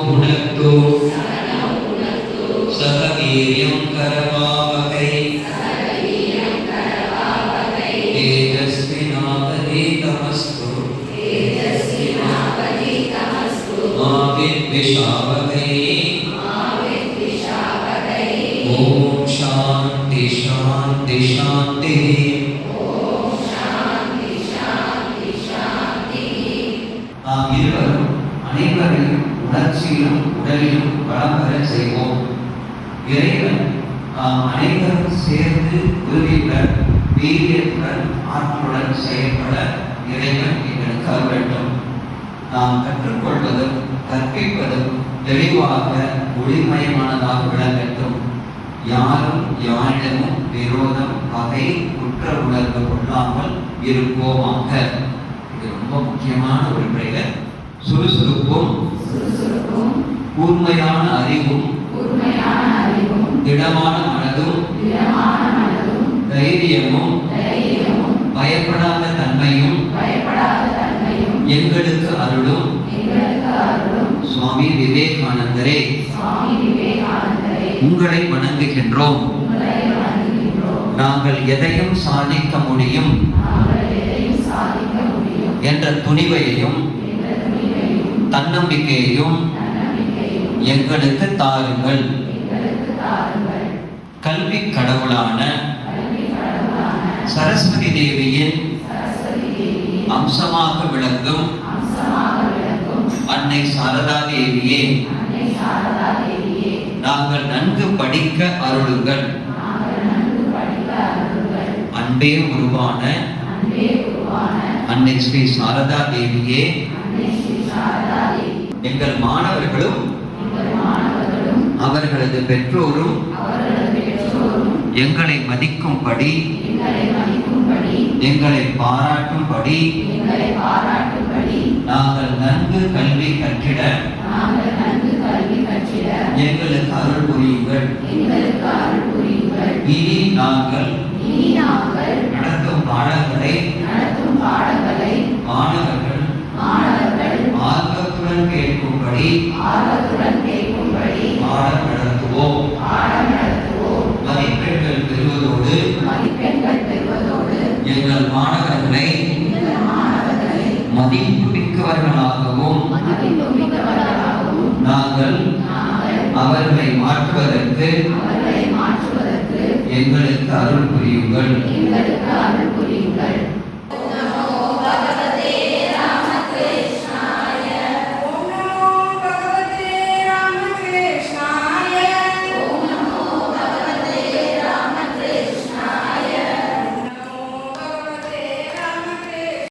புனக்து சக வீர்யம் கரவாவகை தேஜஸ்வினாவதீதமஸ்து மா வித்விஷாவகை. ஓம் சாந்தி சாந்தி சாந்தி. நாம் இருவரும் அனைவரையும் உணர்ச்சியிலும் உடலிலும் வளம் பெற செய்வோம். இறைவன் நாம் அனைவரும் சேர்ந்து உறுதியுடன் வீரியத்துடன் ஆற்றலுடன் செயல்பட இறைவன் எங்களுக்கு அருளட்டும். நாம் கற்றுக்கொள்வதும் கற்பிப்பதும் தெளிவாக ஒளிமயமானதாக விளங்கட்டும். யாரும் யாரிடமும் விரோதம் பகை குற்ற உணர்வு கொள்ளாமல் இருப்போமாக. இது ரொம்ப முக்கியமான ஒரு பெயர். சுறுசுறுப்பும் கூர்மையான அறிவும் திடமான மனதும் தைரியமும் பயப்படாத தன்மையும் எங்களுக்கு அருளும் சுவாமி விவேகானந்தரே. உங்களை வணங்குகின்றோம். நாங்கள் எதையும் சாதிக்க முடியும் என்ற துணிவையையும் தன்னம்பிக்கையையும் எங்களுக்கு தாருங்கள். கல்வி கடவுளான சரஸ்வதி தேவியின் அம்சமாக விளங்கும் அன்னை சாரதா தேவியே, நாங்கள் நன்கு படிக்க அருளுங்கள். அன்பே உருவான அன்னை ஸ்ரீ சாரதா தேவியே, எங்கள் மாணவர்களும் அவர்களது பெற்றோரும் எங்களை மதிக்கும்படி எங்களை பாராட்டும்படி நாங்கள் நன்கு கல்வி கற்றிட எங்களுக்கு அருள் புரியுங்கள். இனி நாங்கள் நடத்தும் பாடங்களை மாணவர்கள் ஆர்வத்துடன் கேட்கும்படி பாடம் நடத்துவோம். மதிப்பெண்கள் பெறுவதோடு எங்கள் மாணவர்களை மதிப்பு மிக்கவர்களாகவும் நாங்கள் அவர்களை மாற்றுவதற்கு எங்களுக்கு அருள் புரியுங்கள்.